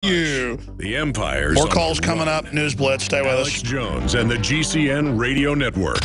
You. The Empire's More calls coming up. News Blitz. Stay with Alex us. Jones and the GCN Radio Network.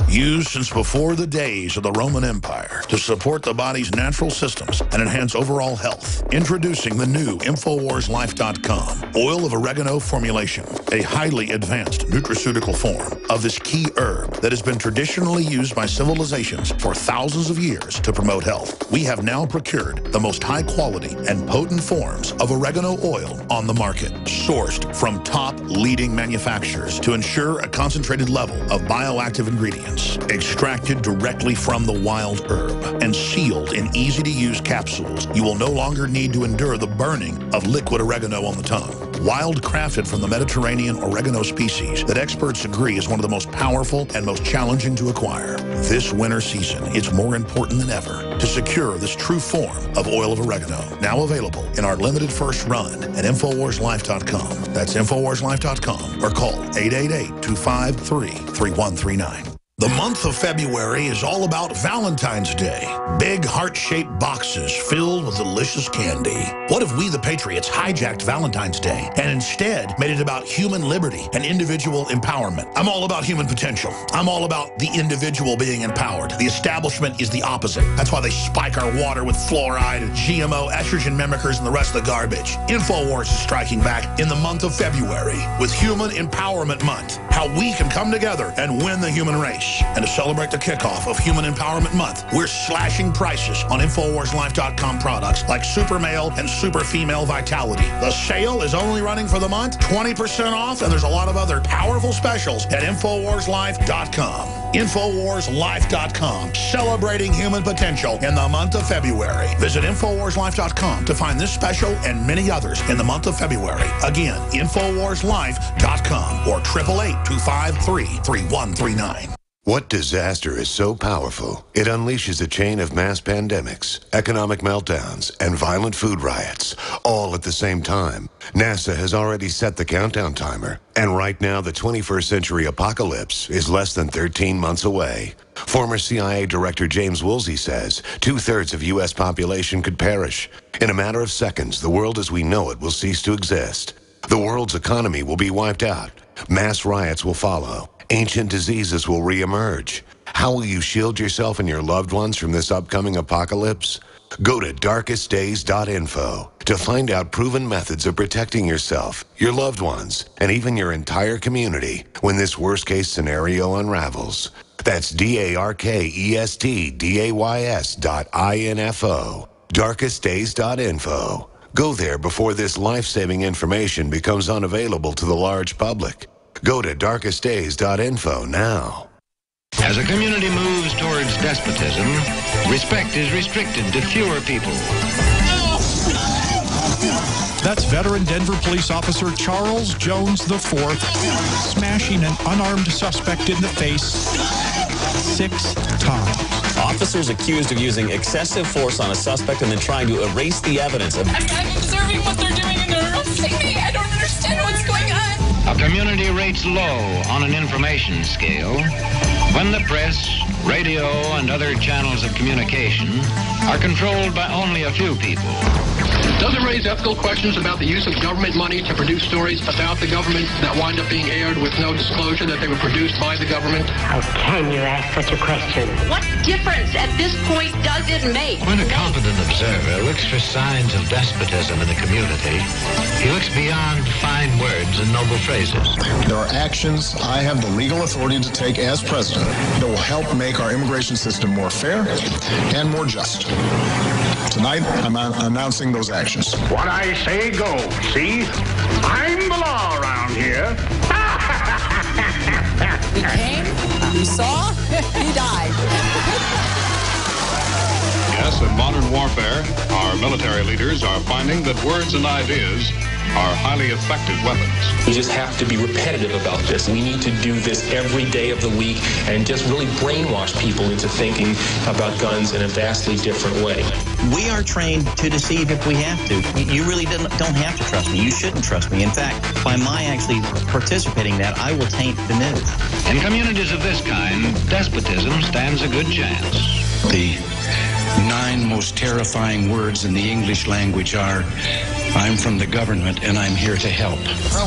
Used since before the days of the Roman Empire to support the body's natural systems and enhance overall health. Introducing the new InfoWarsLife.com oil of oregano formulation, a highly advanced nutraceutical form of this key herb that has been traditionally used by civilizations for thousands of years to promote health. We have now procured the most high quality and potent forms of oregano oil on the market, sourced from top leading manufacturers to ensure a concentrated level of bioactive ingredients. Extracted directly from the wild herb and sealed in easy-to-use capsules, you will no longer need to endure the burning of liquid oregano on the tongue. Wild crafted from the Mediterranean oregano species that experts agree is one of the most powerful and most challenging to acquire. This winter season, it's more important than ever to secure this true form of oil of oregano. Now available in our limited first run at InfoWarsLife.com. That's InfoWarsLife.com or call 888-253-3139. The month of February is all about Valentine's Day. Big heart-shaped boxes filled with delicious candy. What if we, the Patriots, hijacked Valentine's Day and instead made it about human liberty and individual empowerment? I'm all about human potential. I'm all about the individual being empowered. The establishment is the opposite. That's why they spike our water with fluoride and GMO, estrogen mimickers, and the rest of the garbage. InfoWars is striking back in the month of February with Human Empowerment Month. How we can come together and win the human race. And to celebrate the kickoff of Human Empowerment Month, we're slashing prices on InfoWarsLife.com products like Super Male and Super Female Vitality. The sale is only running for the month, 20% off, and there's a lot of other powerful specials at InfoWarsLife.com. InfoWarsLife.com, celebrating human potential in the month of February. Visit InfoWarsLife.com to find this special and many others in the month of February. Again, InfoWarsLife.com or 888-253-3139. What disaster is so powerful, it unleashes a chain of mass pandemics, economic meltdowns, and violent food riots, all at the same time? NASA has already set the countdown timer, and right now the 21st century apocalypse is less than 13 months away. Former CIA Director James Woolsey says 2/3 of U.S. population could perish. In a matter of seconds, the world as we know it will cease to exist. The world's economy will be wiped out. Mass riots will follow. Ancient diseases will reemerge. How will you shield yourself and your loved ones from this upcoming apocalypse? Go to darkestdays.info to find out proven methods of protecting yourself, your loved ones, and even your entire community when this worst-case scenario unravels. That's darkestdays.info. darkestdays.info. Go there before this life-saving information becomes unavailable to the large public. Go to darkestdays.info now. As a community moves towards despotism, respect is restricted to fewer people. That's veteran Denver police officer Charles Jones IV smashing an unarmed suspect in the face 6 times. Officers accused of using excessive force on a suspect and then trying to erase the evidence. I'm observing what they're doing and they're arresting me. I don't understand what's going on. A community rates low on an information scale when the press, radio, and other channels of communication are controlled by only a few people. Does it raise ethical questions about the use of government money to produce stories about the government that wind up being aired with no disclosure that they were produced by the government? How can you ask such a question? What difference at this point does it make? When a competent observer looks for signs of despotism in the community, he looks beyond fine words and noble phrases. There are actions I have the legal authority to take as president that will help make our immigration system more fair and more just. Tonight, I'm announcing those actions. What I say goes, see? I'm the law around here. He came, you saw, he died. Yes, in modern warfare, our military leaders are finding that words and ideas are highly effective weapons. We just have to be repetitive about this. We need to do this every day of the week and just really brainwash people into thinking about guns in a vastly different way. We are trained to deceive if we have to. You really don't have to trust me. You shouldn't trust me. In fact, by my actually participating in that, I will taint the news. In communities of this kind, despotism stands a good chance. The 9 most terrifying words in the English language are, I'm from the government and I'm here to help.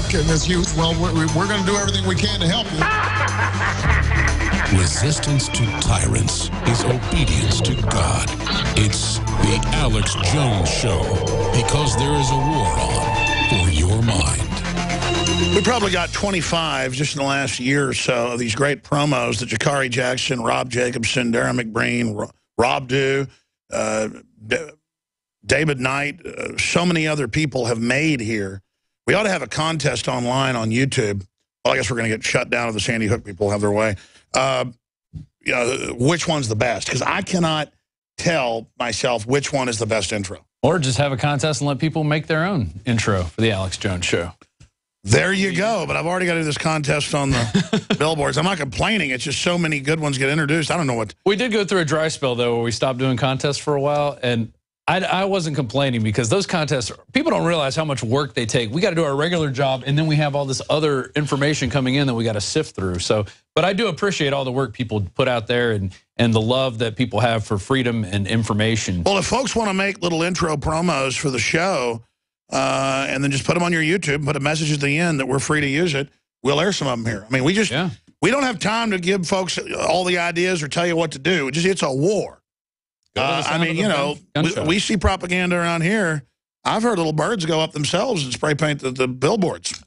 Okay, Ms. Hughes, well, we're going to do everything we can to help you. Resistance to tyrants is obedience to God. It's the Alex Jones Show, because there is a war on for your mind. We probably got 25 just in the last year or so of these great promos that Jakari Jackson, Rob Jacobson, Darren McBreen, Rob Dew, David Knight, so many other people have made here. We ought to have a contest online on YouTube. Well, I guess we're going to get shut down if the Sandy Hook people have their way. You know, which one's the best? Because I cannot tell myself which one is the best intro. Or just have a contest and let people make their own intro for the Alex Jones Show. There you go. But I've already got to do this contest on the billboards. I'm not complaining. It's just so many good ones get introduced. I don't know what. We did go through a dry spell, though, where we stopped doing contests for a while. And I wasn't complaining because those contests, people don't realize how much work they take. We got to do our regular job, and then we have all this other information coming in that we got to sift through. So, but I do appreciate all the work people put out there and the love that people have for freedom and information. Well, if folks want to make little intro promos for the show, and then just put them on your YouTube, put a message at the end that we're free to use it, we'll air some of them here. I mean, we don't have time to give folks all the ideas or tell you what to do. It's a war. I mean, you know, we see propaganda around here. I've heard little birds go up themselves and spray paint the billboards.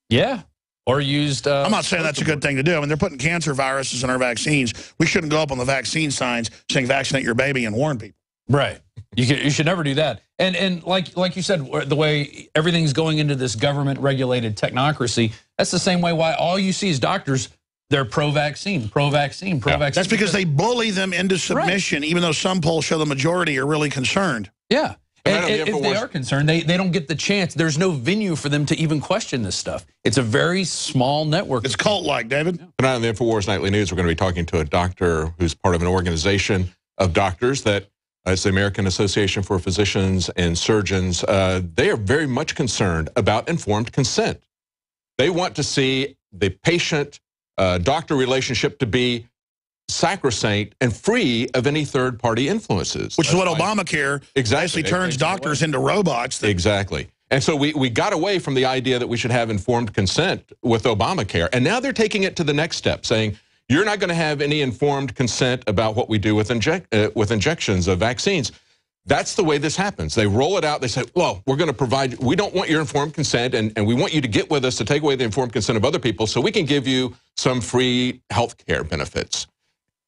Yeah. Or used... I'm not saying that's a good thing to do. I mean, they're putting cancer viruses in our vaccines. We shouldn't go up on the vaccine signs saying vaccinate your baby and warn people. Right. You should never do that. And like you said, the way everything's going into this government-regulated technocracy, that's the same way why all you see is doctors, they're pro-vaccine, pro-vaccine, pro-vaccine. That's because they bully them into submission, even though some polls show the majority are really concerned. Yeah. And if they are concerned, they don't get the chance. There's no venue for them to even question this stuff. It's a very small network. It's cult-like, David. Tonight on the InfoWars Nightly News, we're going to be talking to a doctor who's part of an organization of doctors that it's the American Association for Physicians and Surgeons. They are very much concerned about informed consent. They want to see the patient-doctor relationship to be sacrosanct and free of any third-party influences. Which is what Obamacare basically turns doctors into robots. Exactly. And so we got away from the idea that we should have informed consent with Obamacare. And now they're taking it to the next step, saying, you're not going to have any informed consent about what we do with injections of vaccines. That's the way this happens. They roll it out. They say, well, we're going to provide, we don't want your informed consent, and we want you to get with us to take away the informed consent of other people so we can give you some free health care benefits.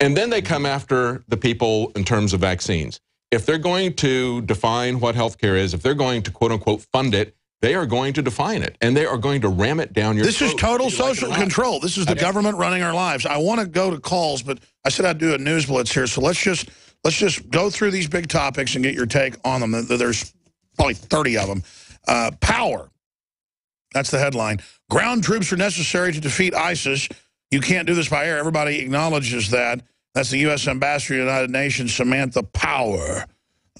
And then they come after the people in terms of vaccines. If they're going to define what health care is, if they're going to, quote unquote, fund it, they are going to define it, and they are going to ram it down your throat. This is total social control. This is the government running our lives. I want to go to calls, but I said I'd do a news blitz here, so let's just go through these big topics and get your take on them. There's probably 30 of them. Power. That's the headline. Ground troops are necessary to defeat ISIS. You can't do this by air. Everybody acknowledges that. That's the U.S. Ambassador to the United Nations, Samantha Power,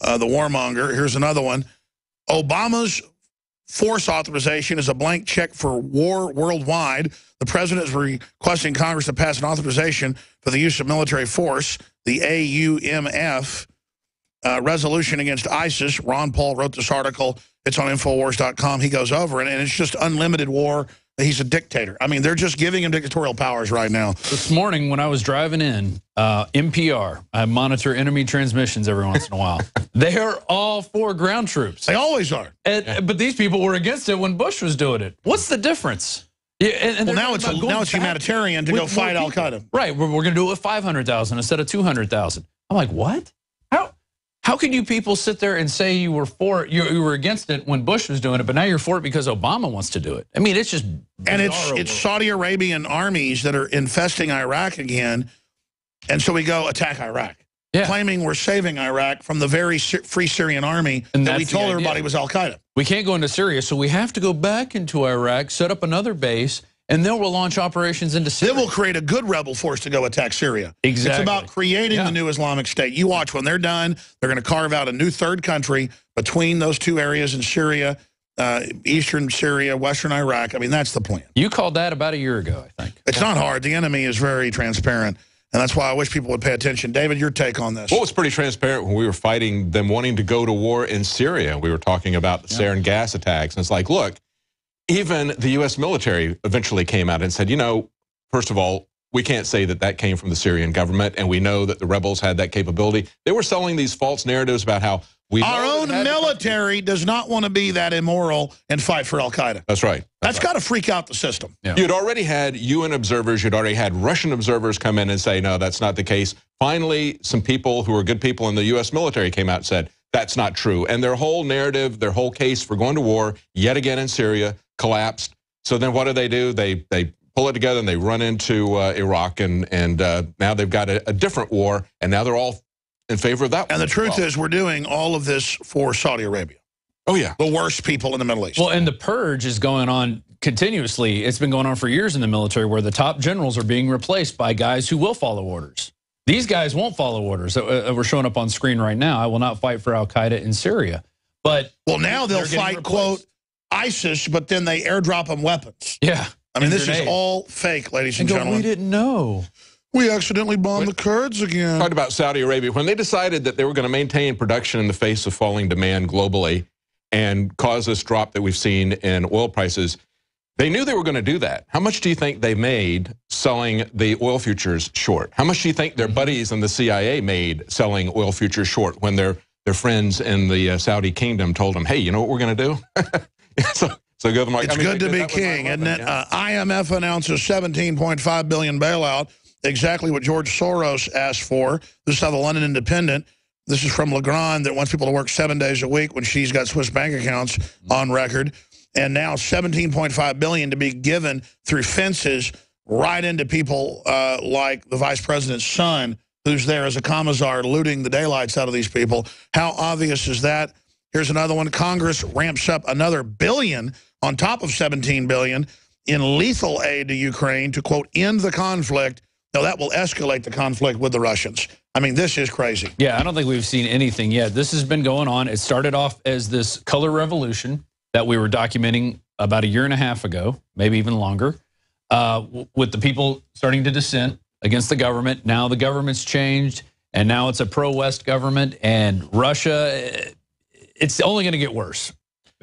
the warmonger. Here's another one. Obama's force authorization is a blank check for war worldwide. The president is requesting Congress to pass an authorization for the use of military force, the AUMF resolution against ISIS. Ron Paul wrote this article. It's on Infowars.com. He goes over it, and it's just unlimited war. He's a dictator. I mean, they're just giving him dictatorial powers right now. This morning when I was driving in, NPR, I monitor enemy transmissions every once in a while. They are all for ground troops. They always are. But these people were against it when Bush was doing it. What's the difference? Yeah, and well, now it's humanitarian to go fight Al-Qaeda. Right, we're going to do it with 500,000 instead of 200,000. I'm like, what? How can you people sit there and say you were for it, you were against it when Bush was doing it, but now you're for it because Obama wants to do it? I mean, it's just and it's Saudi Arabian armies that are infesting Iraq again, and so we go attack Iraq, claiming we're saving Iraq from the very Free Syrian Army that we told everybody was Al-Qaeda. We can't go into Syria, so we have to go back into Iraq, set up another base, and then we'll launch operations into Syria. Then we'll create a good rebel force to go attack Syria. Exactly. It's about creating the new Islamic State. You watch, when they're done, they're going to carve out a new third country between those two areas in Syria, eastern Syria, western Iraq. I mean, that's the plan. You called that about a year ago, I think. It's not hard. The enemy is very transparent. And that's why I wish people would pay attention. David, your take on this. Well, it's pretty transparent when we were fighting them wanting to go to war in Syria. We were talking about the sarin gas attacks. And it's like, look, even the U.S. military eventually came out and said, you know, first of all, we can't say that that came from the Syrian government, and we know that the rebels had that capability. They were selling these false narratives about how our own military does not want to be that immoral and fight for al-Qaeda. That's right. That's got to freak out the system. Yeah. You'd already had UN observers, you'd already had Russian observers come in and say, no, that's not the case. Finally, some people who are good people in the U.S. military came out and said, that's not true. And their whole narrative, their whole case for going to war, yet again in Syria, collapsed. So then what do? They pull it together and they run into Iraq, and now they've got a different war, and now they're all in favor of that. And the truth is, we're doing all of this for Saudi Arabia. Oh, yeah. The worst people in the Middle East. Well, and the purge is going on continuously. It's been going on for years in the military, where the top generals are being replaced by guys who will follow orders. These guys won't follow orders. We're showing up on screen right now. I will not fight for al-Qaeda in Syria. But well, now they'll fight, quote, ISIS, but then they airdrop them weapons. Yeah. I mean, this is all fake, ladies and gentlemen. We didn't know. We accidentally bombed the Kurds again. Talked about Saudi Arabia. When they decided that they were going to maintain production in the face of falling demand globally and cause this drop that we've seen in oil prices, they knew they were going to do that. How much do you think they made selling the oil futures short? How much do you think their buddies in the CIA made selling oil futures short when their friends in the Saudi kingdom told them, hey, you know what we're going to do? So give them like, it's good to be king, isn't it? IMF announces $17.5 billion bailout, exactly what George Soros asked for. This is how the London Independent, this is from Legrand, that wants people to work 7 days a week when she's got Swiss bank accounts on record. And now $17.5 billion to be given through fences right into people like the vice president's son, who's there as a commissar looting the daylights out of these people. How obvious is that? Here's another one. Congress ramps up another $1 billion on top of $17 billion in lethal aid to Ukraine to, quote, end the conflict. Now, that will escalate the conflict with the Russians. I mean, this is crazy. Yeah, I don't think we've seen anything yet. This has been going on. It started off as this color revolution that we were documenting about a year and a half ago, maybe even longer, with the people starting to dissent against the government. Now the government's changed, and now it's a pro-West government, and Russia, it's only going to get worse.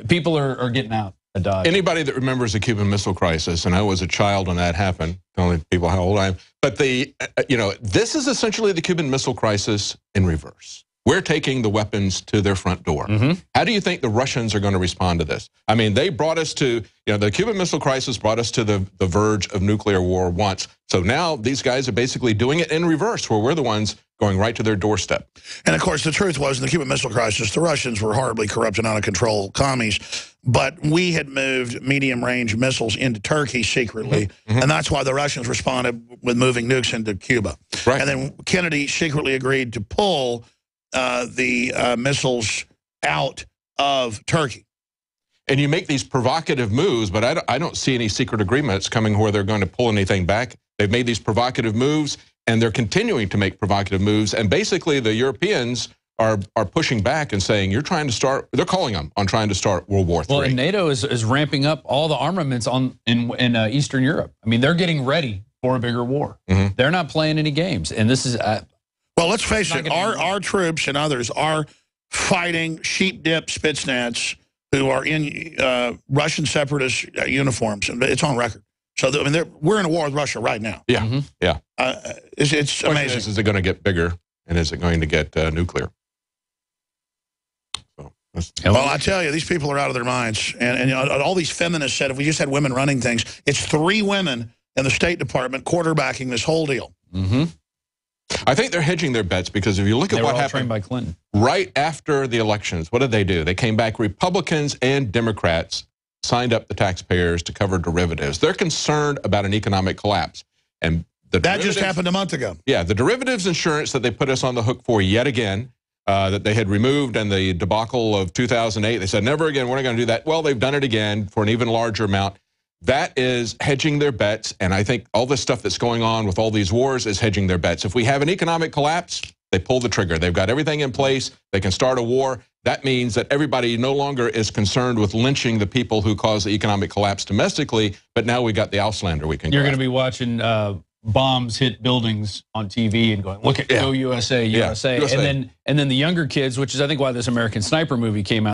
People are getting out of Dodge. Anybody that remembers the Cuban Missile Crisis, and I was a child when that happened, telling people how old I am, but this is essentially the Cuban Missile Crisis in reverse. We're taking the weapons to their front door. How do you think the Russians are going to respond to this? I mean, they brought us to, the Cuban Missile Crisis brought us to the verge of nuclear war once. So now these guys are basically doing it in reverse, where we're the ones going right to their doorstep. And, of course, the truth was, in the Cuban Missile Crisis, the Russians were horribly corrupt and out of control commies. But we had moved medium-range missiles into Turkey secretly, and that's why the Russians responded with moving nukes into Cuba. Right. And then Kennedy secretly agreed to pull the missiles out of Turkey. And you make these provocative moves, but I don't see any secret agreements coming where they're going to pull anything back. They've made these provocative moves, and they're continuing to make provocative moves. And basically, the Europeans are pushing back and saying, you're trying to start, they're calling them on trying to start World War III. Well, and NATO is ramping up all the armaments in Eastern Europe. I mean, they're getting ready for a bigger war. They're not playing any games. And this is... well, let's face it, our troops and others are fighting sheep dip Spetsnaz who are in Russian separatist uniforms. And it's on record. So, I mean, we're in a war with Russia right now. Yeah, yeah. It's amazing. Is it going to get bigger, and is it going to get nuclear? So, well, I tell you, these people are out of their minds. And all these feminists said, if we just had women running things, it's 3 women in the State Department quarterbacking this whole deal. I think they're hedging their bets, because if you look at what happened trained by Clinton right after the elections, what did they do? They came back, Republicans and Democrats signed up the taxpayers to cover derivatives. They're concerned about an economic collapse. And that just happened a month ago. Yeah, the derivatives insurance that they put us on the hook for yet again, that they had removed in the debacle of 2008. They said, never again, we're not going to do that. Well, they've done it again for an even larger amount. That is hedging their bets, and I think all this stuff that's going on with all these wars is hedging their bets. If we have an economic collapse, they pull the trigger. They've got everything in place. They can start a war. That means that everybody no longer is concerned with lynching the people who caused the economic collapse domestically, but now we got the Auslander we can You're going to be watching bombs hit buildings on TV and going, look at Go USA, USA. USA. And then the younger kids, which is I think why this American Sniper movie came out.